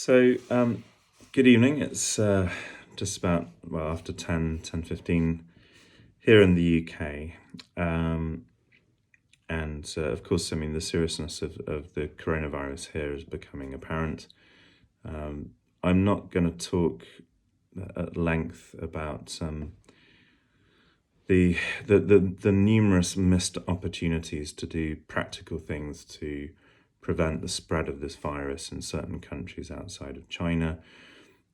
Good evening. It's just about, after 10:15 here in the UK. And of course, I mean, the seriousness of the coronavirus here is becoming apparent. I'm not going to talk at length about the numerous missed opportunities to do practical things to prevent the spread of this virus in certain countries outside of China.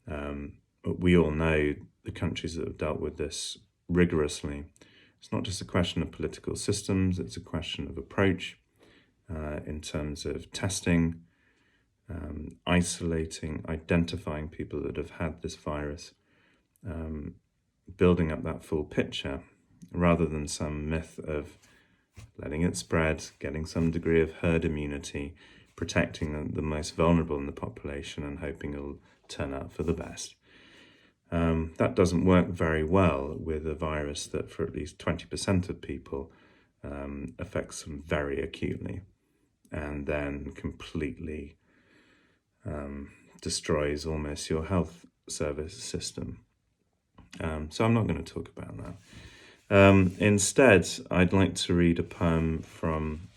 But we all know the countries that have dealt with this rigorously. It's not just a question of political systems, it's a question of approach in terms of testing, isolating, identifying people that have had this virus, building up that full picture, rather than some myth of letting it spread, getting some degree of herd immunity, protecting the most vulnerable in the population and hoping it'll turn out for the best. That doesn't work very well with a virus that for at least 20% of people affects them very acutely and then completely destroys almost your health service system. So I'm not going to talk about that. Instead, I'd like to read a poem from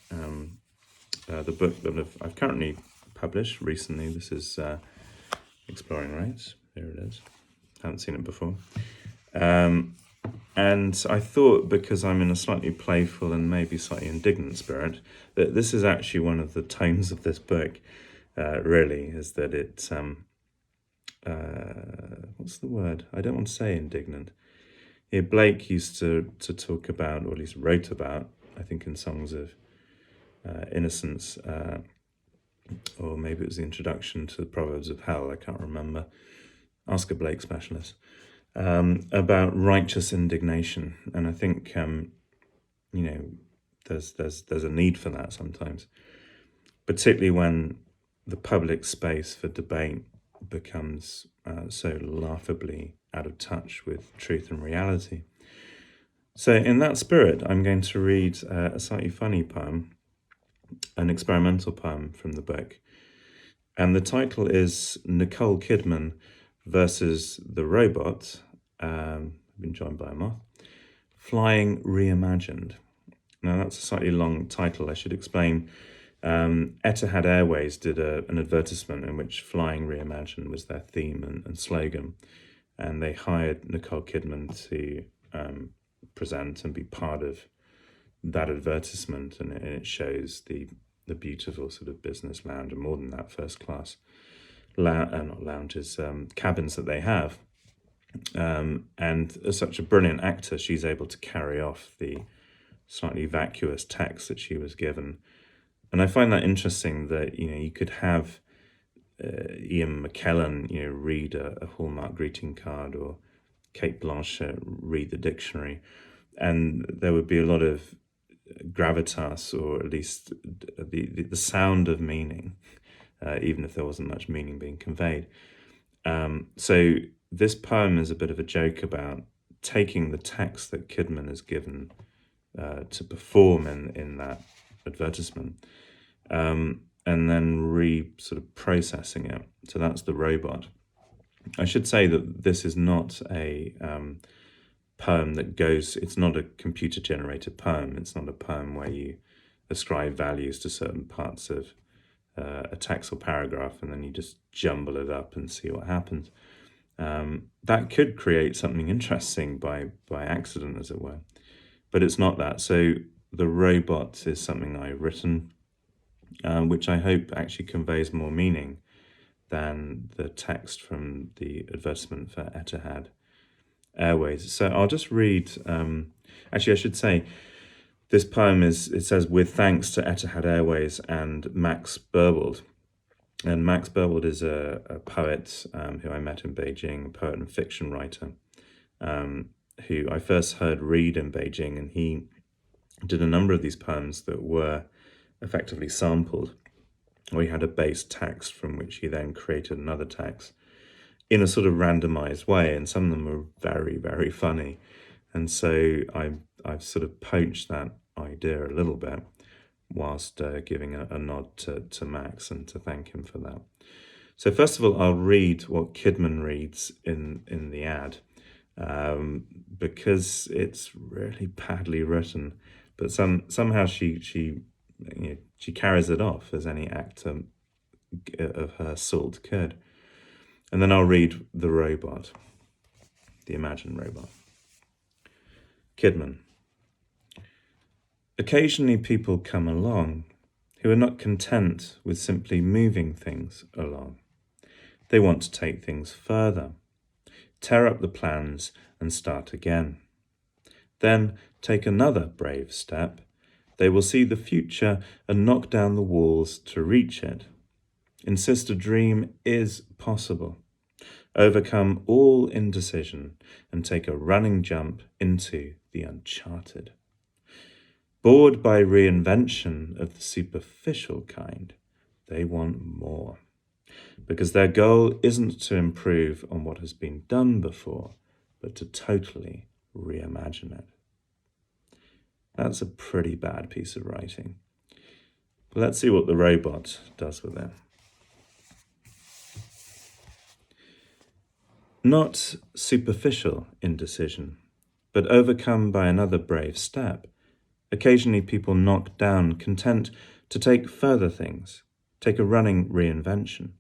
the book that I've currently published recently. This is Exploring Rights. There it is. Haven't seen it before. And I thought, because I'm in a slightly playful and maybe slightly indignant spirit, that this is actually one of the tones of this book, really, is that it, what's the word? I don't want to say indignant. Yeah, Blake used to talk about, or at least wrote about, I think in Songs of Innocence, or maybe it was the introduction to the Proverbs of Hell, I can't remember. Ask a Blake specialist, about righteous indignation. And I think, there's a need for that sometimes, particularly when the public space for debate becomes so laughably out of touch with truth and reality. So in that spirit, I'm going to read a slightly funny poem, an experimental poem from the book. And the title is Nicole Kidman versus the Robot, I've been joined by a moth, Flying Reimagined. Now that's a slightly long title, I should explain. Etihad Airways did an advertisement in which Flying Reimagined was their theme and slogan. And they hired Nicole Kidman to present and be part of that advertisement. And it shows the beautiful sort of business lounge, and more than that, first class not lounges, cabins that they have. And as such a brilliant actor, she's able to carry off the slightly vacuous text that she was given. And I find that interesting that, you could have Ian McKellen, read a Hallmark greeting card, or Kate Blanchett read the dictionary, and there would be a lot of gravitas, or at least the sound of meaning, even if there wasn't much meaning being conveyed. So this poem is a bit of a joke about taking the text that Kidman is given to perform in that advertisement, and then sort of processing it. So that's the robot. I should say that this is not a poem that it's not a computer generated poem. It's not a poem where you ascribe values to certain parts of a text or paragraph and then you just jumble it up and see what happens. That could create something interesting by accident, as it were, but it's not that. So the robot is something I've written, which I hope actually conveys more meaning than the text from the advertisement for Etihad Airways. So I'll just read, actually I should say, this poem it says, with thanks to Etihad Airways and Max Burwald. And Max Burwald is a poet who I met in Beijing, a poet and fiction writer, who I first heard read in Beijing, and he did a number of these poems that were effectively sampled, or he had a base text from which he then created another text in a sort of randomized way, and some of them were very, very funny. And so I've sort of poached that idea a little bit, whilst giving a nod to Max and to thank him for that. So first of all, I'll read what Kidman reads in the ad, because it's really badly written, but somehow she carries it off as any actor of her sort could. And then I'll read the robot, the imagined robot. Kidman. Occasionally people come along who are not content with simply moving things along. They want to take things further, tear up the plans and start again. Then take another brave step. They will see the future and knock down the walls to reach it. Insist a dream is possible. Overcome all indecision and take a running jump into the uncharted. Bored by reinvention of the superficial kind, they want more. Because their goal isn't to improve on what has been done before, but to totally reimagine it. That's a pretty bad piece of writing. But let's see what the robot does with it. Not superficial indecision, but overcome by another brave step. Occasionally people knock down, content to take further things, take a running reinvention.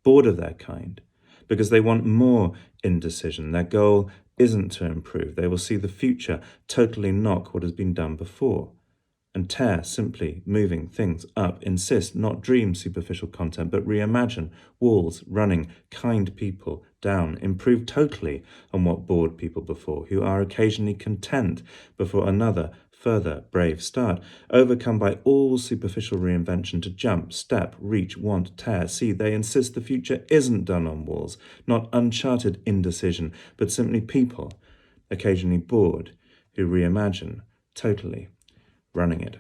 Bored of their kind, because they want more indecision. Their goal isn't to improve. They will see the future, totally knock what has been done before, and tear simply moving things up. Insist, not dream superficial content, but reimagine walls, running kind people down. Improve totally on what bored people before, who are occasionally content before another further brave start, overcome by all superficial reinvention to jump, step, reach, want, tear. See, they insist the future isn't done on walls, not uncharted indecision, but simply people, occasionally bored, who reimagine, totally running it.